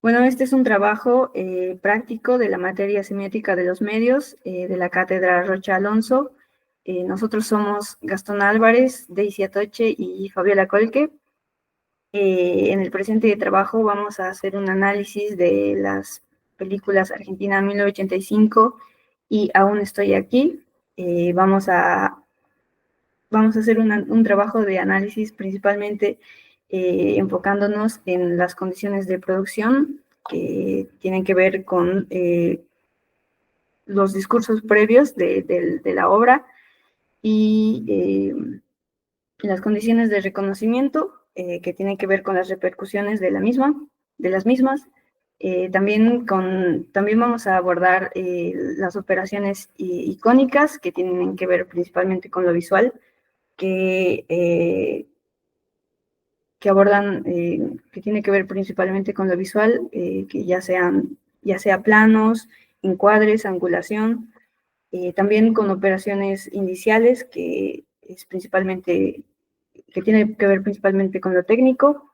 Bueno, este es un trabajo práctico de la materia semiótica de los medios de la cátedra Rocha Alonso. Nosotros somos Gastón Álvarez, Daisy Atoche y Fabiola Colque. En el presente trabajo vamos a hacer un análisis de las películas Argentina 1985 y Aún estoy aquí. Vamos a hacer un trabajo de análisis principalmente enfocándonos en las condiciones de producción que tienen que ver con los discursos previos de la obra y las condiciones de reconocimiento que tienen que ver con las repercusiones de las mismas. También vamos a abordar las operaciones icónicas que tienen que ver principalmente con lo visual, que abordan, que tiene que ver principalmente con lo visual, que ya sea planos, encuadres, angulación, también con operaciones indiciales, que tiene que ver principalmente con lo técnico,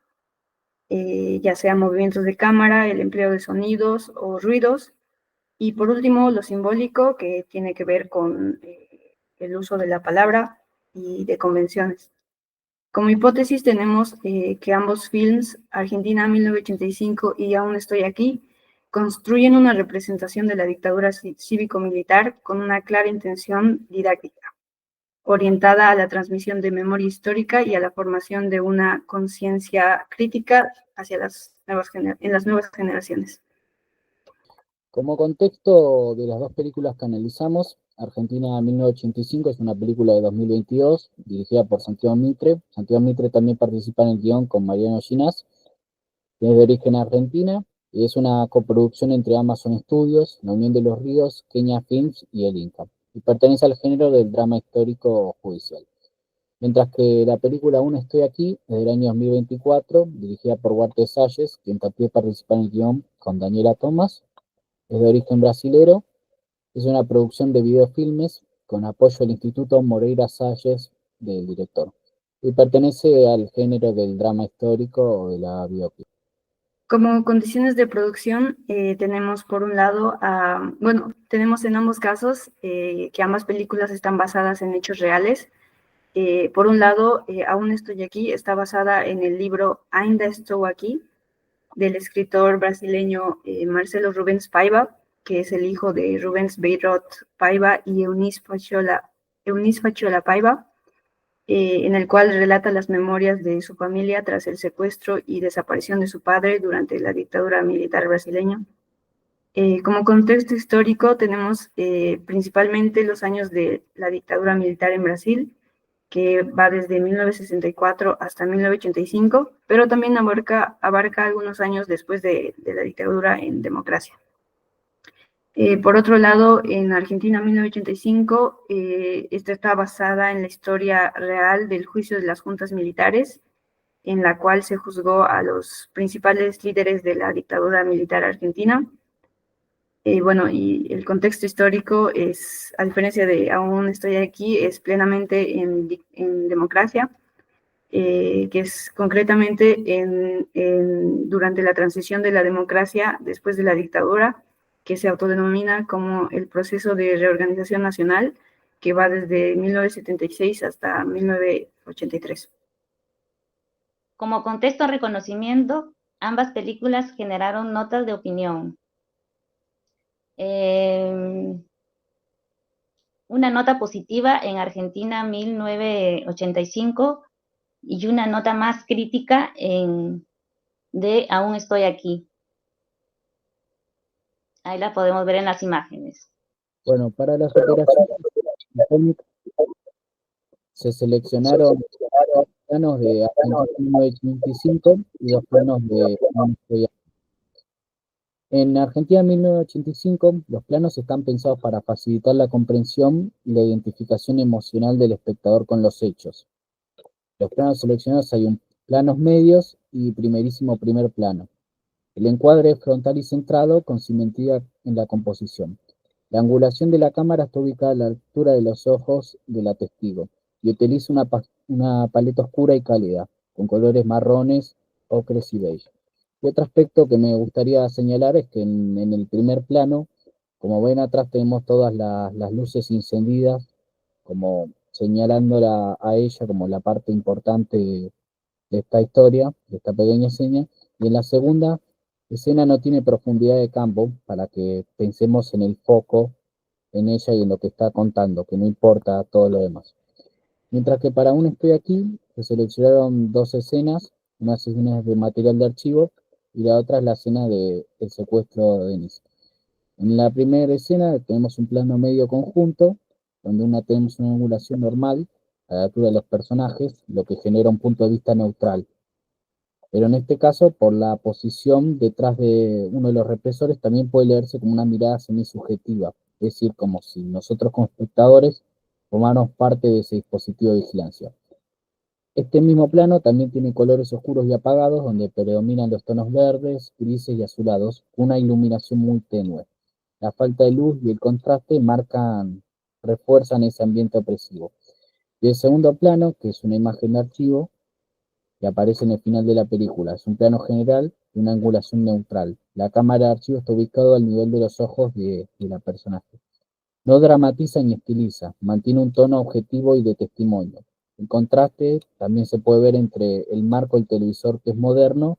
ya sea movimientos de cámara, el empleo de sonidos o ruidos, y por último lo simbólico, que tiene que ver con el uso de la palabra y de convenciones. Como hipótesis tenemos que ambos films, Argentina 1985 y Aún estoy aquí, construyen una representación de la dictadura cívico-militar con una clara intención didáctica, orientada a la transmisión de memoria histórica y a la formación de una conciencia crítica hacia en las nuevas generaciones. Como contexto de las dos películas que analizamos, Argentina 1985 es una película de 2022 dirigida por Santiago Mitre. Santiago Mitre también participa en el guión con Mariano Ginás, que es de origen argentina, y es una coproducción entre Amazon Studios, La Unión de los Ríos, Kenia Films y el Inca, y pertenece al género del drama histórico judicial. Mientras que la película Aún estoy aquí, es del año 2024, dirigida por Walter Salles, quien también participa en el guión con Daniela Thomas, es de origen brasilero, es una producción de videofilmes con apoyo del Instituto Moreira Salles del director, y pertenece al género del drama histórico o de la biopic. Como condiciones de producción, tenemos por un lado, tenemos en ambos casos que ambas películas están basadas en hechos reales. Por un lado, Aún estoy aquí, está basada en el libro Ainda estou aquí, del escritor brasileño Marcelo Rubens Paiva, que es el hijo de Rubens Beirut Paiva y Eunice Faciola Paiva, en el cual relata las memorias de su familia tras el secuestro y desaparición de su padre durante la dictadura militar brasileña. Como contexto histórico tenemos principalmente los años de la dictadura militar en Brasil, que va desde 1964 hasta 1985, pero también abarca algunos años después de la dictadura en democracia. Por otro lado, en Argentina 1985, esta está basada en la historia real del juicio de las juntas militares, en la cual se juzgó a los principales líderes de la dictadura militar argentina. Y el contexto histórico es, a diferencia de Aún estoy aquí, es plenamente en democracia, que es concretamente durante la transición de la democracia después de la dictadura, que se autodenomina como el proceso de reorganización nacional, que va desde 1976 hasta 1983. Como contexto de reconocimiento, ambas películas generaron notas de opinión. Una nota positiva en Argentina 1985 y una nota más crítica de Aún estoy aquí. Ahí la podemos ver en las imágenes. Bueno, para las operaciones se seleccionaron planos de Argentina 1985 y dos planos de Aún estoy aquí. En Argentina 1985, los planos están pensados para facilitar la comprensión y la identificación emocional del espectador con los hechos. Los planos seleccionados hay planos medios y primerísimo primer plano. El encuadre es frontal y centrado con simetría en la composición. La angulación de la cámara está ubicada a la altura de los ojos de la testigo y utiliza una paleta oscura y cálida, con colores marrones, ocres y beige. Y otro aspecto que me gustaría señalar es que en el primer plano, como ven atrás, tenemos todas las luces encendidas, como señalándola a ella como la parte importante de esta historia, de esta pequeña escena. Y en la segunda escena no tiene profundidad de campo para que pensemos en el foco, en ella y en lo que está contando, que no importa todo lo demás. Mientras que para un Estoy Aquí se seleccionaron dos escenas, una escena de material de archivo y la otra es la escena del secuestro de Denise. En la primera escena tenemos un plano medio conjunto, donde tenemos una angulación normal a la altura de los personajes, lo que genera un punto de vista neutral. Pero en este caso, por la posición detrás de uno de los represores, también puede leerse como una mirada semisubjetiva, es decir, como si nosotros como espectadores formáramos parte de ese dispositivo de vigilancia. Este mismo plano también tiene colores oscuros y apagados, donde predominan los tonos verdes, grises y azulados, con una iluminación muy tenue. La falta de luz y el contraste refuerzan ese ambiente opresivo. Y el segundo plano, que es una imagen de archivo, que aparece en el final de la película, es un plano general y una angulación neutral. La cámara de archivo está ubicada al nivel de los ojos de la personaje. No dramatiza ni estiliza, mantiene un tono objetivo y de testimonio. El contraste también se puede ver entre el marco del televisor, que es moderno,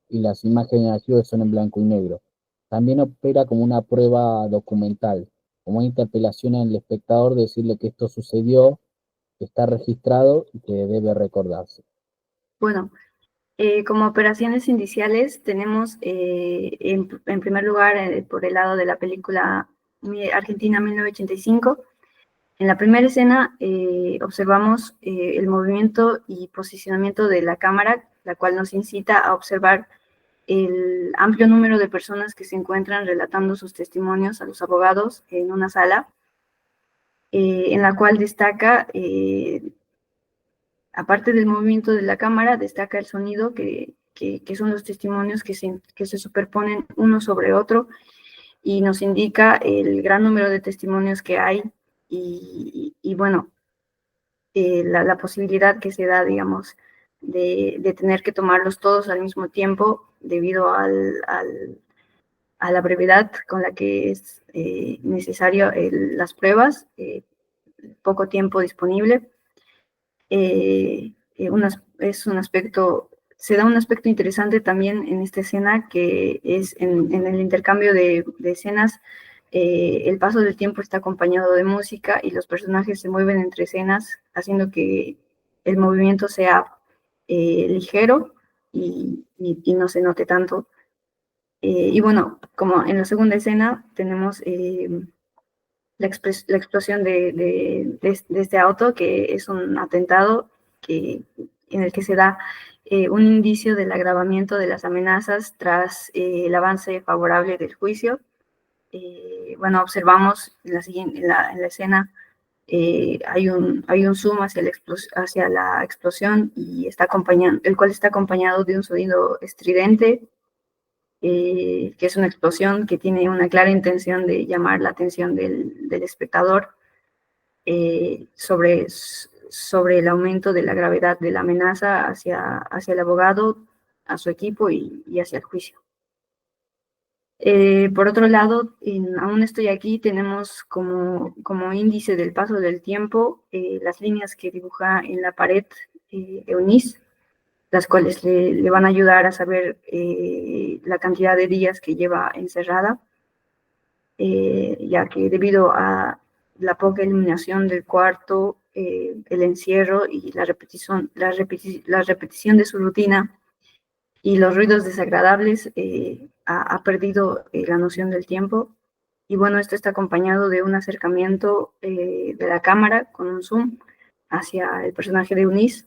y las imágenes de archivo que son en blanco y negro. También opera como una prueba documental, como una interpelación al espectador de decirle que esto sucedió, que está registrado y que debe recordarse. Bueno, como operaciones indiciales tenemos en primer lugar por el lado de la película Argentina 1985. En la primera escena observamos el movimiento y posicionamiento de la cámara, la cual nos incita a observar el amplio número de personas que se encuentran relatando sus testimonios a los abogados en una sala, en la cual destaca, aparte del movimiento de la cámara, destaca el sonido, que son los testimonios que se superponen uno sobre otro y nos indica el gran número de testimonios que hay y bueno, la posibilidad que se da, digamos, de tener que tomarlos todos al mismo tiempo debido a la brevedad con la que es necesario las pruebas, poco tiempo disponible. Es un aspecto, se da un aspecto interesante también en esta escena, que es en el intercambio de escenas. El paso del tiempo está acompañado de música y los personajes se mueven entre escenas, haciendo que el movimiento sea ligero y no se note tanto. Y bueno, como en la segunda escena tenemos la explosión de este auto, que es un atentado en el que se da un indicio del agravamiento de las amenazas tras el avance favorable del juicio. Bueno, observamos en la escena, hay un zoom hacia la explosión, y el cual está acompañado de un sonido estridente, que es una explosión que tiene una clara intención de llamar la atención del espectador sobre el aumento de la gravedad de la amenaza hacia el abogado, a su equipo y hacia el juicio. Por otro lado, Aún estoy aquí, tenemos como índice del paso del tiempo las líneas que dibuja en la pared Eunice, las cuales le van a ayudar a saber la cantidad de días que lleva encerrada, ya que debido a la poca iluminación del cuarto, el encierro y la repetición de su rutina y los ruidos desagradables, ha perdido la noción del tiempo. Y bueno, esto está acompañado de un acercamiento de la cámara con un zoom hacia el personaje de Eunice,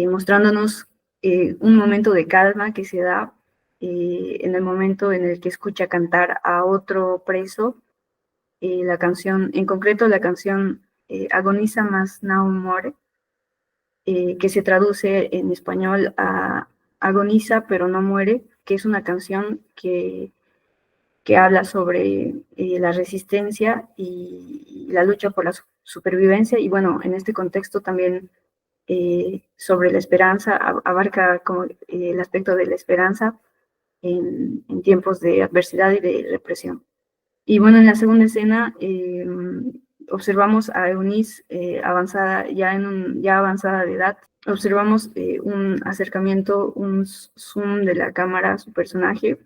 mostrándonos un momento de calma que se da en el momento en el que escucha cantar a otro preso la canción, en concreto la canción Agoniza más no more, que se traduce en español a Agoniza pero no muere, que es una canción que habla sobre la resistencia y la lucha por la supervivencia. Y bueno, en este contexto también sobre la esperanza, abarca como el aspecto de la esperanza en tiempos de adversidad y de represión. Y bueno, en la segunda escena observamos a Eunice avanzada, ya avanzada de edad. Observamos un acercamiento, un zoom de la cámara a su personaje.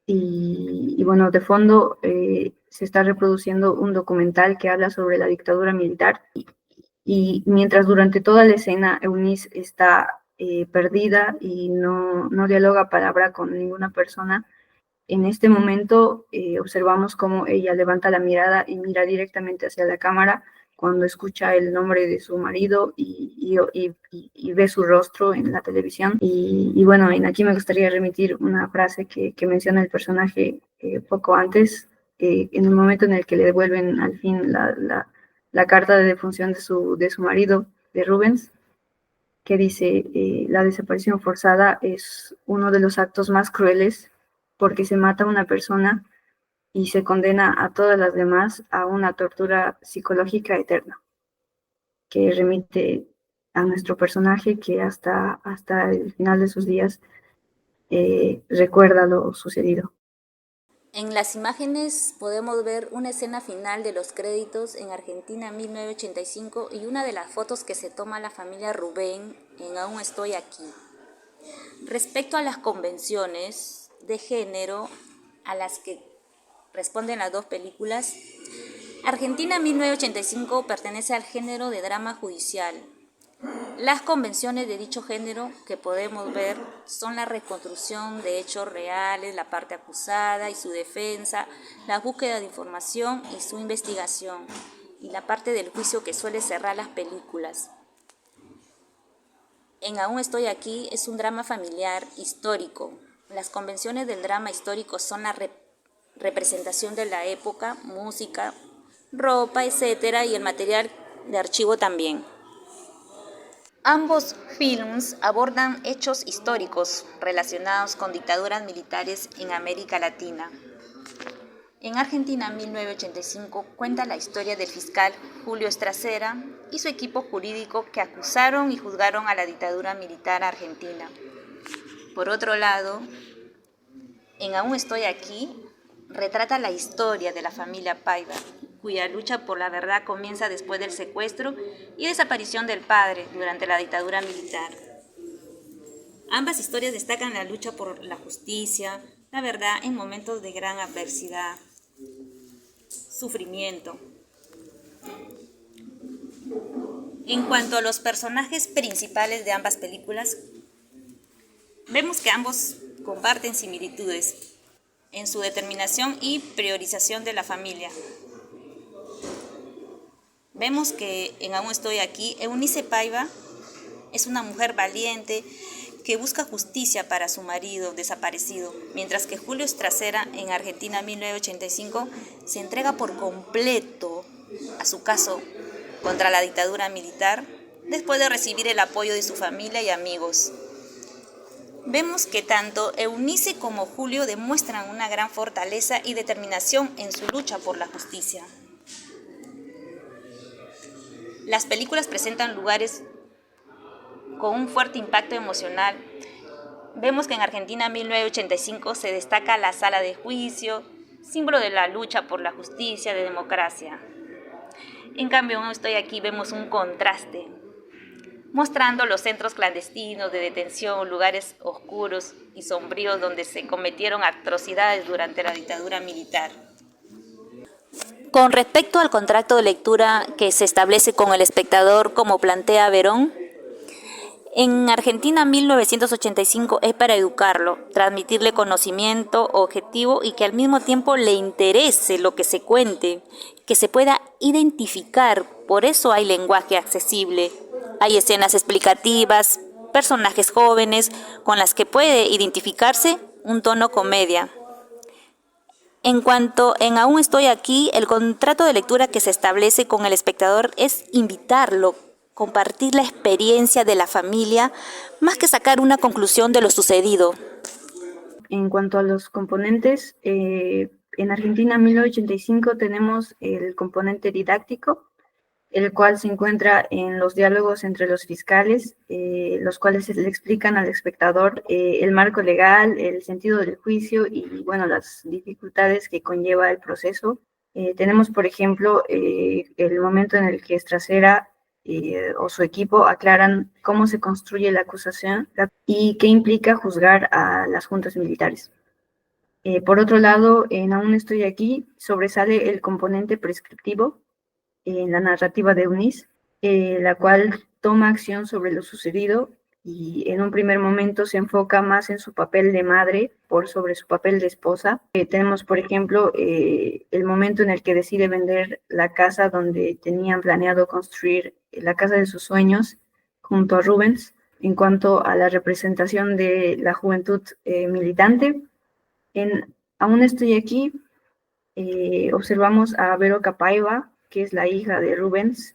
Y bueno, de fondo se está reproduciendo un documental que habla sobre la dictadura militar. Y mientras durante toda la escena Eunice está perdida y no dialoga palabra con ninguna persona, en este momento observamos cómo ella levanta la mirada y mira directamente hacia la cámara cuando escucha el nombre de su marido y ve su rostro en la televisión. Y bueno, aquí me gustaría remitir una frase que menciona el personaje poco antes, en el momento en el que le devuelven al fin la carta de defunción de su marido, de Rubens, que dice, la desaparición forzada es uno de los actos más crueles porque se mata a una persona y se condena a todas las demás a una tortura psicológica eterna, que remite a nuestro personaje que hasta el final de sus días recuerda lo sucedido. En las imágenes podemos ver una escena final de los créditos en Argentina 1985 y una de las fotos que se toma la familia Rubén en Aún estoy aquí. Respecto a las convenciones de género a las que responden las dos películas, Argentina 1985 pertenece al género de drama judicial. Las convenciones de dicho género que podemos ver son la reconstrucción de hechos reales, la parte acusada y su defensa, la búsqueda de información y su investigación, y la parte del juicio que suele cerrar las películas. En Aún estoy aquí es un drama familiar histórico. Las convenciones del drama histórico son la representación de la época, música, ropa, etc. y el material de archivo también. Ambos films abordan hechos históricos relacionados con dictaduras militares en América Latina. En Argentina 1985 cuenta la historia del fiscal Julio Estracera y su equipo jurídico que acusaron y juzgaron a la dictadura militar argentina. Por otro lado, en Aún estoy aquí retrata la historia de la familia Paiva, cuya lucha por la verdad comienza después del secuestro y desaparición del padre durante la dictadura militar. Ambas historias destacan la lucha por la justicia, la verdad en momentos de gran adversidad, sufrimiento. En cuanto a los personajes principales de ambas películas, vemos que ambos comparten similitudes en su determinación y priorización de la familia. Vemos que en Aún estoy aquí, Eunice Paiva es una mujer valiente que busca justicia para su marido desaparecido, mientras que Julio Estracera en Argentina 1985 se entrega por completo a su caso contra la dictadura militar después de recibir el apoyo de su familia y amigos. Vemos que tanto Eunice como Julio demuestran una gran fortaleza y determinación en su lucha por la justicia. Las películas presentan lugares con un fuerte impacto emocional. Vemos que en Argentina 1985 se destaca la sala de juicio, símbolo de la lucha por la justicia, de democracia. En cambio, en Aún estoy aquí vemos un contraste, mostrando los centros clandestinos de detención, lugares oscuros y sombríos donde se cometieron atrocidades durante la dictadura militar. Con respecto al contrato de lectura que se establece con el espectador, como plantea Verón, en Argentina 1985 es para educarlo, transmitirle conocimiento objetivo y que al mismo tiempo le interese lo que se cuente, que se pueda identificar. Por eso hay lenguaje accesible, hay escenas explicativas, personajes jóvenes con las que puede identificarse, un tono comedia. En cuanto en Aún estoy aquí, el contrato de lectura que se establece con el espectador es invitarlo, compartir la experiencia de la familia, más que sacar una conclusión de lo sucedido. En cuanto a los componentes, en Argentina 1985 tenemos el componente didáctico, el cual se encuentra en los diálogos entre los fiscales, los cuales le explican al espectador el marco legal, el sentido del juicio y, bueno, las dificultades que conlleva el proceso. Tenemos, por ejemplo, el momento en el que Estracera o su equipo aclaran cómo se construye la acusación y qué implica juzgar a las juntas militares. Por otro lado, en Aún estoy aquí, sobresale el componente prescriptivo en la narrativa de Eunice, la cual toma acción sobre lo sucedido y en un primer momento se enfoca más en su papel de madre por sobre su papel de esposa. Tenemos, por ejemplo, el momento en el que decide vender la casa donde tenían planeado construir la casa de sus sueños junto a Rubens. En cuanto a la representación de la juventud militante, en Aún estoy aquí, observamos a Vero Capaiva, que es la hija de Rubens,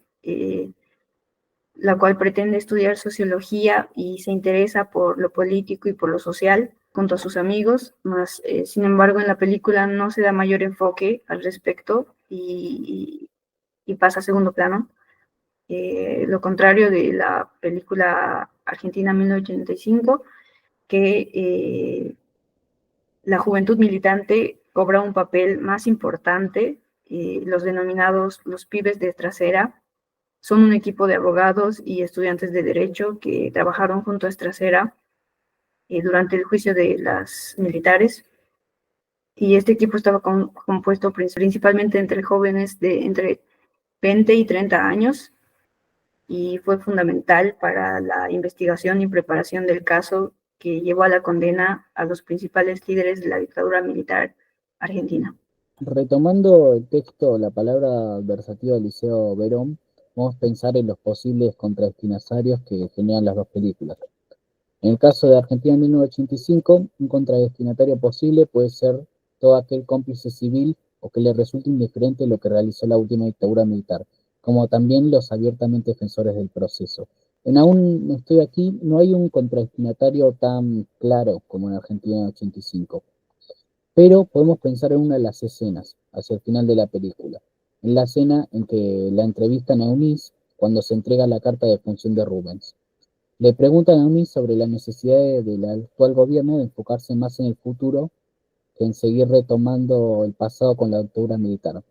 la cual pretende estudiar sociología y se interesa por lo político y por lo social junto a sus amigos, más sin embargo en la película no se da mayor enfoque al respecto y pasa a segundo plano. Lo contrario de la película Argentina 1985, que la juventud militante cobra un papel más importante. Los denominados los pibes de Estracera son un equipo de abogados y estudiantes de derecho que trabajaron junto a Estracera durante el juicio de las militares. Y este equipo estaba compuesto principalmente entre jóvenes de entre 20 y 30 años y fue fundamental para la investigación y preparación del caso que llevó a la condena a los principales líderes de la dictadura militar argentina. Retomando el texto, la palabra adversativa de Liceo Verón, vamos a pensar en los posibles contradestinatarios que generan las dos películas. En el caso de Argentina 1985, un contradestinatario posible puede ser todo aquel cómplice civil o que le resulte indiferente lo que realizó la última dictadura militar, como también los abiertamente defensores del proceso. En Aún estoy aquí, no hay un contradestinatario tan claro como en Argentina 85, pero podemos pensar en una de las escenas, hacia el final de la película, en la escena en que la entrevistan a Eunice cuando se entrega la carta de función de Rubens. Le preguntan a Eunice sobre la necesidad del actual gobierno de enfocarse más en el futuro que en seguir retomando el pasado con la dictadura militar.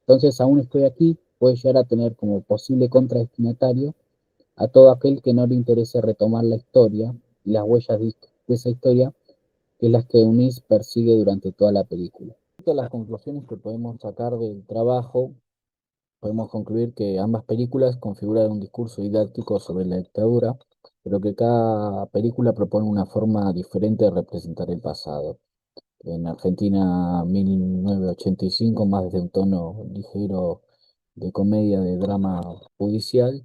Entonces, Aún estoy aquí, puede llegar a tener como posible contradestinatario a todo aquel que no le interese retomar la historia y las huellas de esa historia, que es las que Eunice persigue durante toda la película. Todas las conclusiones que podemos sacar del trabajo, podemos concluir que ambas películas configuran un discurso didáctico sobre la dictadura, pero que cada película propone una forma diferente de representar el pasado. En Argentina 1985, más de un tono ligero de comedia, de drama judicial,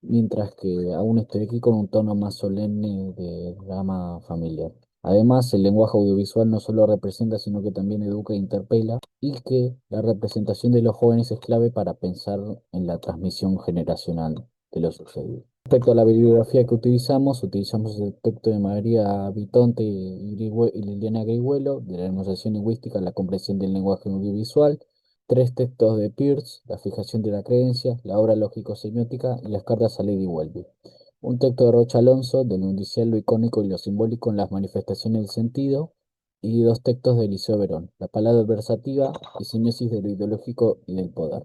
mientras que Aún estoy aquí con un tono más solemne de drama familiar. Además, el lenguaje audiovisual no solo representa, sino que también educa e interpela, y que la representación de los jóvenes es clave para pensar en la transmisión generacional de lo sucedido. Respecto a la bibliografía que utilizamos el texto de María Vitonte y Liliana Grigüelo, de la demostración lingüística, la comprensión del lenguaje audiovisual, tres textos de Peirce, La fijación de la creencia, la obra lógico-semiótica y las cartas a Lady Welby. Un texto de Rocha Alonso, del indicial, lo icónico y lo simbólico en las manifestaciones del sentido, y dos textos de Eliseo Verón, La palabra adversativa y semiosis de lo ideológico y del poder.